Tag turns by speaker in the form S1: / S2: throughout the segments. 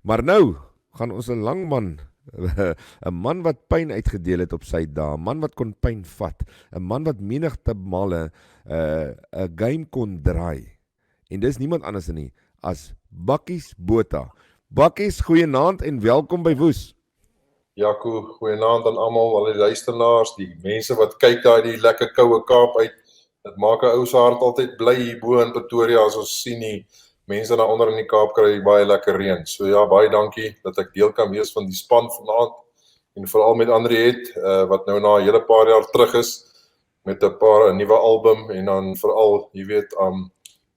S1: Maar nou gaan ons 'n lang man, 'n man wat pyn uitgedeel het op sy dae, 'n man wat kon pyn vat, 'n man wat menigte male 'n game kon draai. En dis niemand anders nie as Bakkies Botha. Bakkies, goeienaand en welkom by Woes.
S2: Jaco, goeienaand aan almal, al die luisteraars, die mense wat kyk daar die lekker koue Kaap uit. Dit maak 'n ou se hart altyd bly hier bo in Pretoria as ons sien die mense daar onder in die Kaap kry baie lekker reën. So ja, baie dankie dat ek deel kan wees van die span vanaand en veral met Andriet wat nou na 'n hele paar jaar terug is met 'n nuwe album en dan veral, jy weet,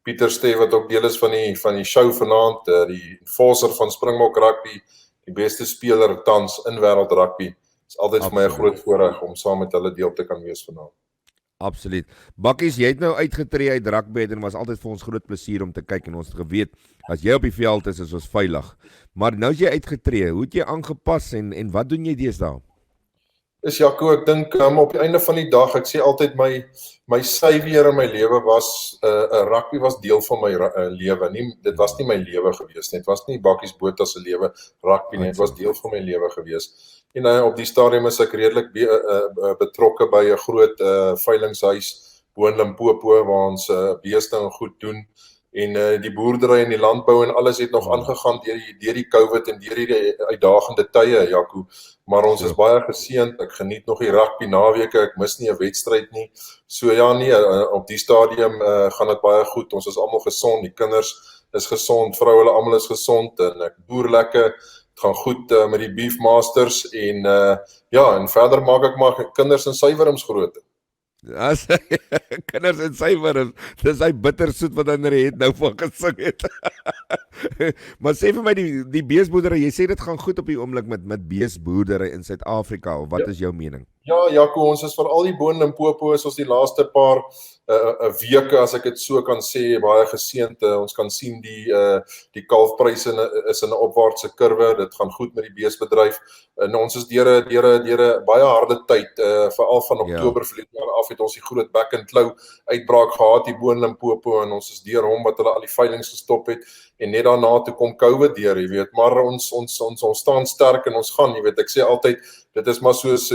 S2: Pieter Steef wat ook deel is van die show vanaand, die enforcer van Springbok Rugby, die beste speler tans in wêreld rugby. Dit is altyd vir my 'n groot voorreg om saam met hulle deel te kan wees vanaand.
S1: Absoluut. Bakkies, jy het nou uitgetree uit rugby en was altyd vir ons groot plesier om te kyk en ons het geweet, as jy op die veld is ons veilig. Maar nou is jy uitgetree, hoe het jy aangepas en wat doen jy deesdae?
S2: Is Jaco, ek dink op die einde van die dag, ek sê altyd my savior in my lewe was, rugby was deel van my lewe. Dit was nie my lewe gewees nie, dit was nie Bakkies Botha se lewe rugby nie, dit was deel van my lewe gewees. En op die stadium is ek redelik betrokke by 'n groot veilingshuis bo in Limpopo waar ons beeste en goed doen. En die boerdery en die landbou en alles het nog aangegaan deur die COVID en deur die uitdagende tye, Jaco. Maar ons is baie geseënd, ek geniet nog die rugby naweke, ek mis nie 'n wedstryd nie. So ja nee, op die stadium gaan dit baie goed, ons is almal gesond, die kinders is gesond, vroue almal is gesond en ek boer lekker, het gaan goed met die Beefmasters en en verder maak ek maar kinders en suiwerings groot.
S1: As kinders en suiwerings, dis hy bittersoet wat Andriet nou van gesing het. Maar sê vir my die beesboerdery, jy sê dit gaan goed op die oomblik met beesboerdery in Suid-Afrika, of wat is jou mening?
S2: Ja, Jaco, ons is veral die bo in Limpopo is ons die laaste paar weke, as ek dit so kan sê, baie geseënd. Ons kan sien die kalfpryse is in 'n opwaartse kurwe, dit gaan goed met die beesbedryf. En ons is deur 'n baie harde tyd, veral van Oktober verlede jaar af het ons die groot back and claw uitbraak gehad hier bo in Limpopo en ons is deur hom wat hulle al die veilinge gestop het en net daarna toe kom COVID deur, jy weet, maar ons staan sterk en ons gaan, jy weet, ek sê altyd dit is maar soos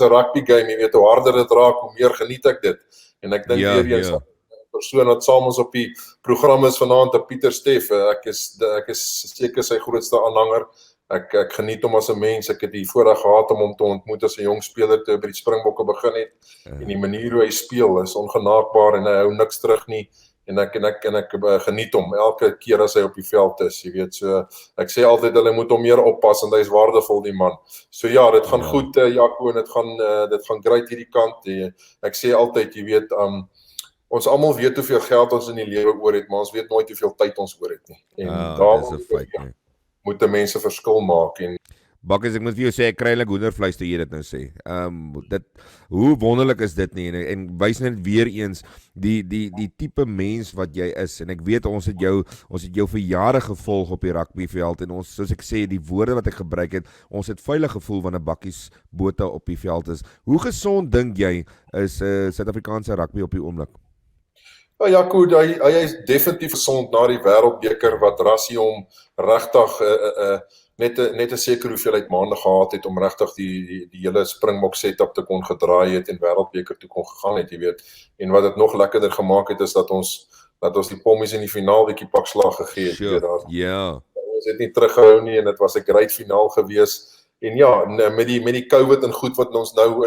S2: 'n rugby game, jy weet, hoe harder dit raak, hoe meer geniet ek dit. En ek dink weer eens 'n persoon wat saam ons op die program is vanaand, Pieter Steef, ek is seker sy grootste aanhanger. Ek geniet hom as 'n mens. Ek het die voorreg gehad om hom te ontmoet as 'n jong speler toe by die Springbokke begin het. En die manier hoe hy speel is ongenaakbaar en hy hou niks terug nie. En ek geniet hom elke keer as hy op die veld is, jy weet, so ek sê altyd hulle moet hom meer oppas want hy is waardevol, die man. So ja, dit gaan goed, Jaco, en dit gaan great hierdie kant. Ek sê altyd, jy weet, ons almal weet hoeveel geld ons in die lewe oor het, maar ons weet nooit hoeveel tyd ons oor het nie. En daarom moet mense verskil maak. En
S1: Bakkies, ek moet vir jou sê, ek kry eintlik hoendervleis toe jy dit nou sê. Hoe wonderlik is dit nie, en wys net weer eens die tipe mens wat jy is, en ek weet ons het jou vir jare gevolg op die rugbyveld, en ons, soos ek sê, die woorde wat ek gebruik het, ons het veilig gevoel wanneer Bakkies Botha op die veld is. Hoe gesond dink jy is Suid-Afrikaanse rugby op die oomblik?
S2: Ja, Jaco, hy is definitief gesond na die wêreldbeker wat Rassie hom regtig net 'n sekere hoeveelheid maande gehad het om regtig die hele Springbok setup te kon gedraai het en wêreldbeker toe kon gegaan het, jy weet. En wat dit nog lekkerder gemaak het is dat ons die pommies in die finaal bietjie pakslag gegee het.
S1: Sure.
S2: Ons het nie teruggehou nie en dit was 'n great finaal gewees. En ja, met die COVID en goed wat ons nou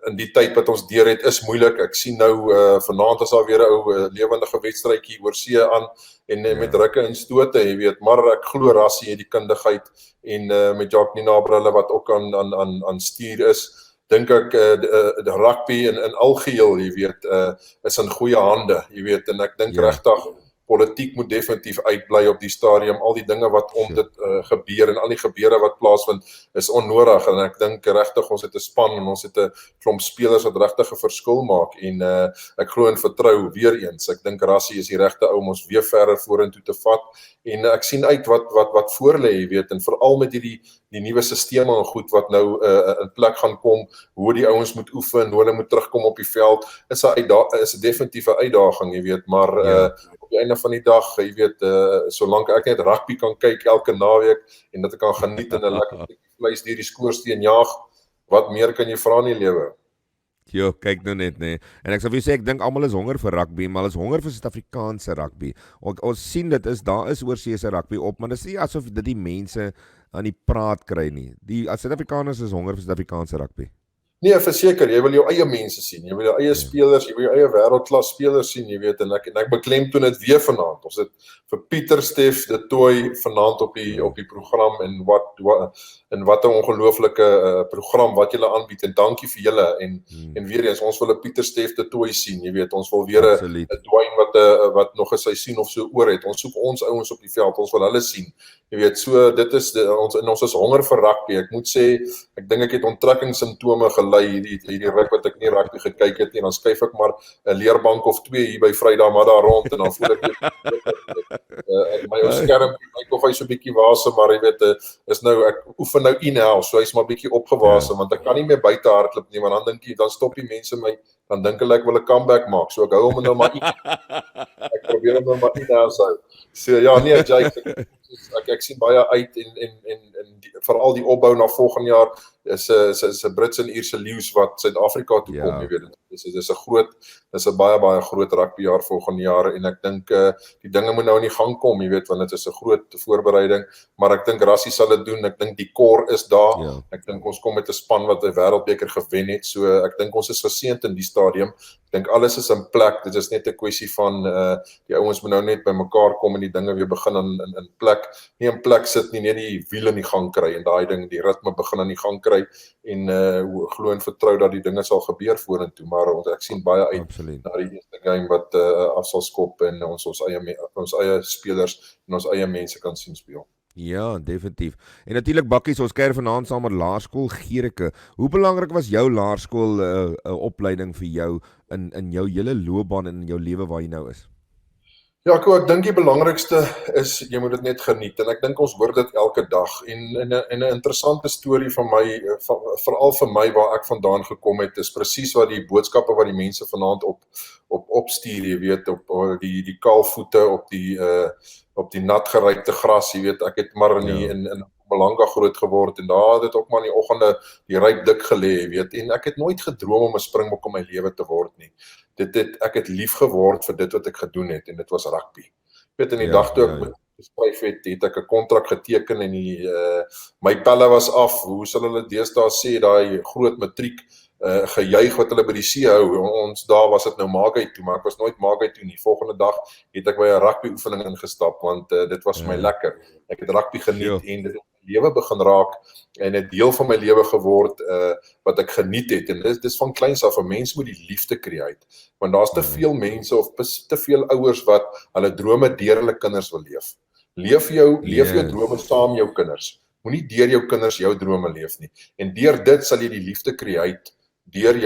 S2: in die tyd wat ons deur het, is moeilik. Ek sien nou vanaand is daar weer 'n ou lewendige wedstrydjie oor see aan en met drukke en stote, jy weet, maar ek glo Rassie het die kundigheid en met Jacques Nienaber wat ook aan stuur is, dink ek die rugby in algeheel, jy weet, is in goeie hande, jy weet, en ek dink regtig politiek moet definitief uitbly op die stadium. Al die dinge wat om dit gebeur en al die gebeure wat plaasvind is onnodig en ek dink regtig ons het 'n span en ons het 'n klomp spelers wat regtig 'n verskil maak en ek glo en vertrou weer eens. Ek dink Rassie is die regte ou om ons weer verder vorentoe te vat en ek sien uit wat voor lê, jy weet, en veral met die nuwe stelsels en goed wat nou in plek gaan kom, hoe die ouens moet oefen, hoe hulle moet terugkom op die veld, is 'n definitief 'n uitdaging, jy weet, maar op die einde van die dag, jy weet, solank ek net rugby kan kyk elke naweek en dat ek kan geniet en 'n lekker stukkie vleis deur die skoorsteen jaag, wat meer kan jy vra in die lewe?
S1: Jo, kyk nou net, nee. En ek sal vir jou sê, ek dink almal is honger vir rugby, maar hulle is honger vir Suid-Afrikaanse rugby. Ons sien daar is oorsese rugby op, maar dit is nie asof dit die mense aan die praat kry nie. Die Suid-Afrikaners is honger vir Suid-Afrikaanse rugby.
S2: Nee, verseker, jy wil jou eie mense sien, jy wil jou eie spelers, jy wil jou eie wêreldklas spelers sien, jy weet, en ek beklemtoon dit weer vanaand. Ons het vir Pieter Steff de Tooy vanaand op die program en wat 'n ongelooflike program wat julle aanbied en dankie vir julle en weer eens ons wil 'n Pieter Steff de Tooy sien, jy weet, ons wil weer 'n Dwayne wat nog 'n seisoen of so oor het. Ons soek ons ouens op die veld, ons wil hulle sien. Jy weet, so dit is ons is honger vir rugby. Ek moet sê, ek dink ek het onttrekkingssimptome gelei hierdie ruk wat ek nie rugby gekyk het nie, dan skuif ek maar 'n leerbank of 2 hier by Vrydag maar daar rond en dan voel ek my ou skerm kyk of hy so 'n bietjie wasem, maar jy weet, is nou ek oefen nou in-house, so hy's maar bietjie opgewasem want ek kan nie meer buite hardloop nie, want dan stop die mense my, dan dink hulle ek wil 'n comeback maak, so ek hou hom nou maar ek probeer hom nou maar in-house hou. So ja, nee, Jake, ek sien baie uit en veral die opbou na volgende jaar is 'n Brits en Ierse leeu's wat Suid-Afrika toe kom, jy weet, dis 'n baie groot rugbyjaar volgende jaar en ek dink die dinge moet nou in die gang kom, jy weet, want dit is 'n groot voorbereiding, maar ek dink Rassie sal dit doen, ek dink die core is daar, ek dink ons kom met 'n span wat 'n wêreldbeker gewen het, so ek dink ons is geseënd in die stadium, ek dink alles is in plek, dit is net 'n kwessie van die ouens moet nou net by mekaar kom en die dinge weer begin in plek, nie in plek sit nie, net die wiel in die gang kry en daai ding, die ritme begin in die gang kry en glo en vertrou dat die dinge sal gebeur vorentoe, maar ek sien baie uit na die eerste game wat af sal skop en ons eie spelers en ons eie mense kan sien speel.
S1: Ja, definitief. En natuurlik Bakkies, ons kuier vanaand saam met Laerskool Gericke. Hoe belangrik was jou laerskool opleiding vir jou in jou hele loopbaan en in jou lewe waar jy nou is?
S2: Ja, ek dink die belangrikste is, jy moet dit net geniet, en ek dink ons hoor dit elke dag, en 'n interessante storie van my, veral vir my waar ek vandaan gekom het, is presies wat die boodskappe wat die mense vanaand opstuur, jy weet, op die kaalvoete, op die nat geruikte gras, jy weet, ek het maar in Mpumalanga groot geword, en daar het dit ook maar in die oggende die ryp dik gelê, jy weet, en ek het nooit gedroom om 'n springbok in my lewe te word nie. Ek het lief geword vir dit wat ek gedoen het, en dit was rugby. Ek weet, in die dag toe ek geskryf het ek 'n kontrak geteken, en my pelle was af, hoe sal hulle deesdae sê, daai groot matriek, gejuig wat hulle by die see hou, ons daar was dit nou Magai toe, maar ek was nooit Magai toe nie. Volgende dag het ek by 'n rugby oefening ingestap, want dit was vir my lekker. Ek het rugby geniet en dit het my lewe begin raak en 'n deel van my lewe geword wat ek geniet het, en dis van kleins af, 'n mens moet die liefde create, want daar's te veel mense of te veel ouers wat hulle drome deur hulle kinders wil leef. Leef jou drome saam jou kinders. Moenie deur jou kinders jou drome leef nie. En deur dit sal jy die liefde create deur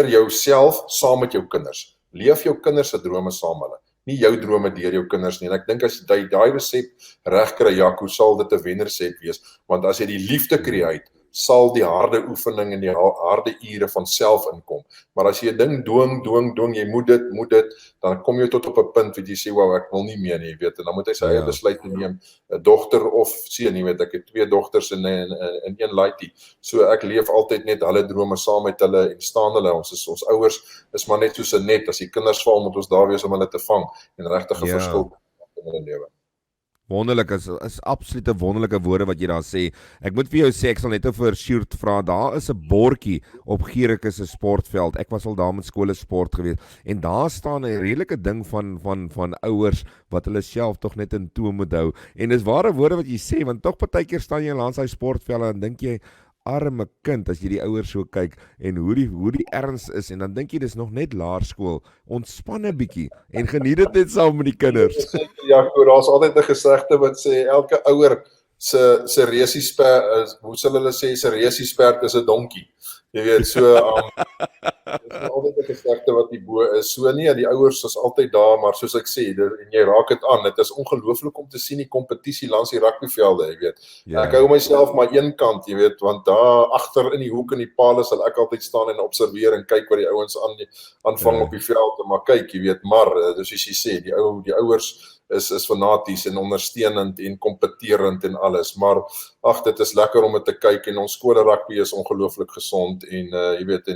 S2: jouself saam met jou kinders. Leef jou kinders se drome saam hulle. Nie jou drome deur jou kinders nie. En ek dink as jy daai resep reg kry, Jaco, sal dit 'n wenresep wees, want as jy die liefde create, sal die harde oefening en die harde ure van self inkom. Maar as jy 'n ding dwing, jy moet dit, dan kom jy tot op 'n punt wat jy sê, wow, ek wil nie meer nie, jy weet, en dan moet hy sy eie besluit neem, 'n dogter of seun, jy weet, ek het 2 dogters en 1 laaitie. So ek leef altyd net hulle drome saam met hulle en staan hulle, ons ouers is maar net soos 'n net, as die kinders val, moet ons daar wees om hulle te vang en regtig 'n verskil in hulle lewe.
S1: Wonderlik, is absolute wonderlike woorde wat jy daar sê. Ek moet vir jou sê, ek sal net vir Sjoerd vra, daar is 'n bordjie op Gericke se sportveld. Ek was al daar met skole sport gewees en daar staan 'n redelike ding van ouers wat hulle self tog net in toom moet hou. En dis ware woorde wat jy sê, want tog partykeer staan jy langs daai sportvelde en dink jy, arme kind, as jy die ouers so kyk en hoe die erns is, en dan dink jy dis nog net laerskool, ontspan 'n bietjie en geniet dit net saam met die kinders.
S2: Ja, daar's altyd 'n gesegde wat sê elke ouer se resiesperd, hoe sal hulle sê, se resiesperd is 'n donkie. Jy weet, so Dit is altyd 'n gesegde wat die bo is. So nee, die ouers is altyd daar, maar soos ek sê, en jy raak dit aan. Dit is ongelooflik om te sien die kompetisie langs die rugbyvelde, jy weet.
S1: Ja.
S2: Ek hou myself maar een kant, jy weet, want daar agter in die hoek in die paal sal ek altyd staan en observeer en kyk wat die ouens aanvang op die veld en maar kyk, jy weet, maar soos jy sê, die ouers is fanaties en ondersteunend en kompeterend en alles, maar ag, dit is lekker om dit te kyk en ons skole rugby is ongelooflik gesond en jy weet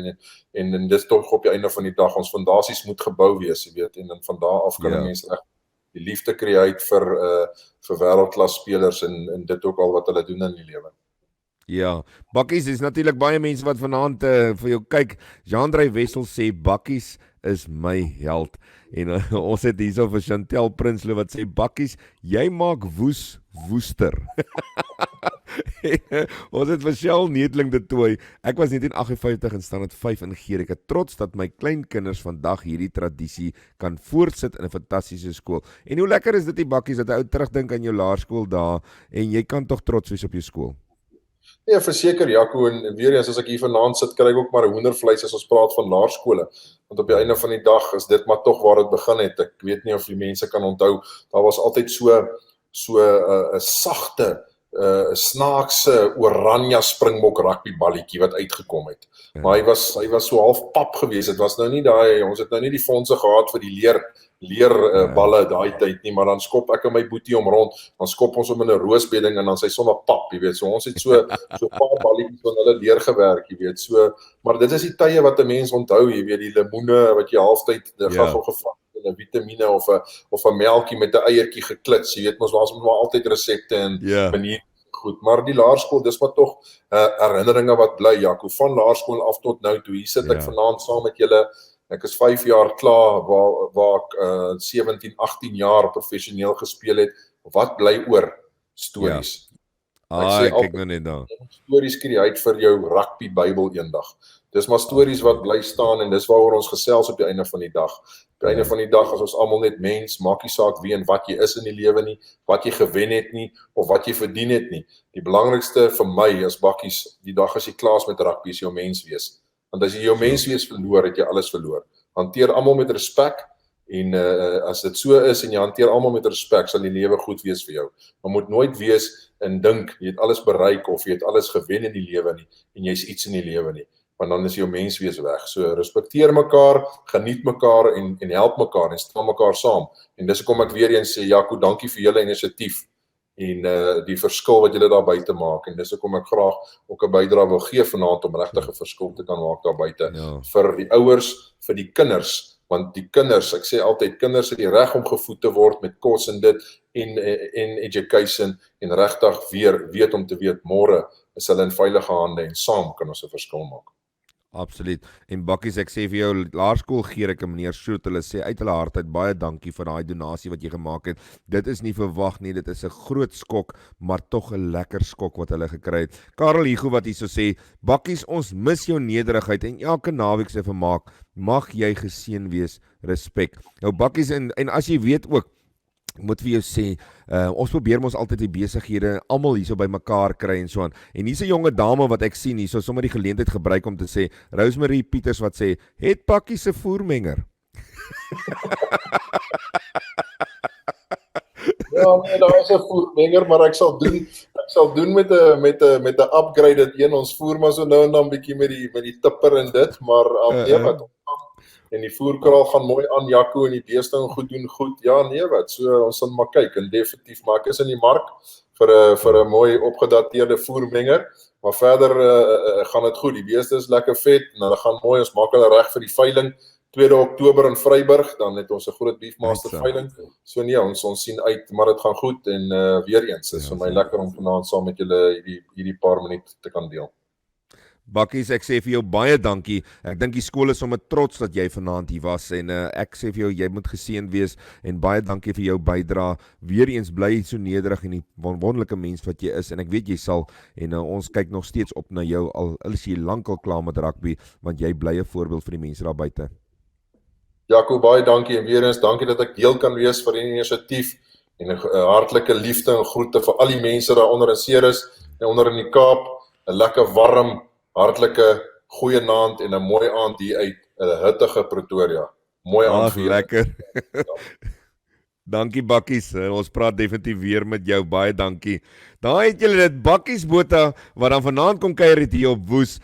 S2: en dis tog op die einde van die dag ons fondasies moet gebou wees, jy weet, en dan van daar af kan mense reg die liefde create vir wêreldklas spelers en dit ook al wat hulle doen in die lewe.
S1: Ja, Bakkies, is natuurlik baie mense wat vanaand vir jou kyk. Jean-André Wessel sê Bakkies is my held. En ons het hierso vir Chantel Prinsloo wat sê Bakkies, jy maak woester. Ons het vir Shell Needling de Tooi. Ek was 1958 in standaard 5 in Gerike. Trots dat my kleinkinders vandag hierdie tradisie kan voortsit in 'n fantastiese skool. En hoe lekker is dit die Bakkies dat 'n ou terugdink aan jou laerskool dae en jy kan tog trots wees op jou skool.
S2: Ja, verseker Jaco, en weer eens as ek hier vanaand sit, kry ek ook maar 'n hoendervleis as ons praat van laerskole. Want op die einde van die dag is dit maar tog waar dit begin het. Ek weet nie of die mense kan onthou, daar was altyd so 'n sagte, snaakse oranje springbok rugbyballetjie wat uitgekom het. Maar hy was so half pap geweest. Dit was nou nie ons het nou nie die fondse gehad vir die leer balle daai tyd nie, maar dan skop ek en my boetie om rond, dan skop ons hom in 'n roosbedding en dan sy sommer pap, jy weet. So ons het so 'n paar balletjies van hulle deurgewerk, jy weet. So, maar dit is die tye wat 'n mens onthou, jy weet, die lemoene wat jy halftyd gaffel gevang en 'n vitamiene of 'n melkie met 'n eiertjie geklits, jy weet, ons was maar altyd resepte en maniere goed, maar die laerskool, dis maar tog herinneringe wat bly, Jaco, van laerskool af tot nou toe. Hier sit ek vanaand saam met julle. Ek is 5 jaar klaar waar ek 17, 18 jaar professioneel gespeel het. Wat bly oor? Stories.
S1: Ek kyk nou net daar.
S2: Stories skryf vir jou rugby Bybel eendag. Dis maar stories wat bly staan en dis waaroor ons gesels op die einde van die dag. Op die einde van die dag is ons almal net mens, maak nie saak wie en wat jy is in die lewe nie, wat jy gewen het nie of wat jy verdien het nie. Die belangrikste vir my as Bakkies, die dag as jy klaar is met rugby, is jou mens wees. Want as jy jou mens wees verloor, het jy alles verloor. Hanteer almal met respek en as dit so is en jy hanteer almal met respek, sal die lewe goed wees vir jou. Maar moet nooit wees en dink jy het alles bereik of jy het alles gewen in die lewe nie en jy's iets in die lewe nie. Want dan is jou menswees weg. So respekteer mekaar, geniet mekaar en help mekaar en staan mekaar saam. En dis hoekom ek weer eens sê, Jaco, dankie vir julle inisiatief en die verskil wat julle daar buite maak. En dis hoekom ek graag ook 'n bydrae wil gee vanaand om regtig 'n verskil te kan maak daar buite vir die ouers, vir die kinders, want die kinders, ek sê altyd, kinders het die reg om gevoed te word met kos en dit en education en regtig weer weet om te weet môre is hulle in veilige hande en saam kan ons 'n verskil maak.
S1: Absoluut. En Bakkies, ek sê vir jou, laerskool Gerike, meneer Soet, hulle sê uit hulle hart uit baie dankie vir daai donasie wat jy gemaak het. Dit is nie verwag nie, dit is 'n groot skok, maar tog 'n lekker skok wat hulle gekry het. Karel Hugo wat hierso sê, Bakkies, ons mis jou nederigheid en elke naweek se vermaak. Mag jy geseën wees, respek. Nou Bakkies, en as jy weet ook, ek moet vir jou sê, ons probeer ons altyd die besighede almal hierso by mekaar kry en so aan. En hier's 'n jonge dame wat ek sien hierso sommer die geleentheid gebruik om te sê, Rosemary Pieters wat sê, het Bakkie se voermenger.
S2: Ja, nee, daar is 'n voermenger, maar ek sal doen met 'n upgraded een. Ons voer maar so nou en dan bietjie met die tipper en dit, maar wat en die voerkraal gaan mooi aan, Jaco, en die beeste en goed doen goed. Ja, nee wat, so ons sal maar kyk en definitief, maar ek is in die mark vir 'n mooi opgedateerde voermenger, maar verder gaan dit goed. Die beeste is lekker vet en hulle gaan mooi, ons maak hulle reg vir die veiling 2 Oktober in Vryburg, dan het ons 'n groot Beefmaster veiling. So nee, ons sien uit, maar dit gaan goed en weer eens, is vir my lekker om vanaand saam met julle hierdie paar minute te kan deel.
S1: Bakkies, ek sê vir jou baie dankie. Ek dink die skool is sommer trots dat jy vanaand hier was en ek sê vir jou, jy moet geseën wees en baie dankie vir jou bydrae. Weereens bly so nederig en die wonderlike mens wat jy is en ek weet jy sal en ons kyk nog steeds op na jou al is jy lankal klaar met rugby want jy bly 'n voorbeeld vir die mense daar buite.
S2: Jaco, baie dankie en weer eens dankie dat ek deel kan wees vir die inisiatief en 'n hartlike liefde en groete vir al die mense daar onder in Ceres en onder in die Kaap. 'n lekker warm, hartlike Goeienaand en 'n mooi aand hier uit 'n hittige Pretoria. Mooi aand
S1: Ag,
S2: vir julle.
S1: lekker. Dankie Bakkies. Ons praat definitief weer met jou. Baie dankie. Daar het julle dit Bakkies Botha wat dan vanaand kom kuier het hier op Woes.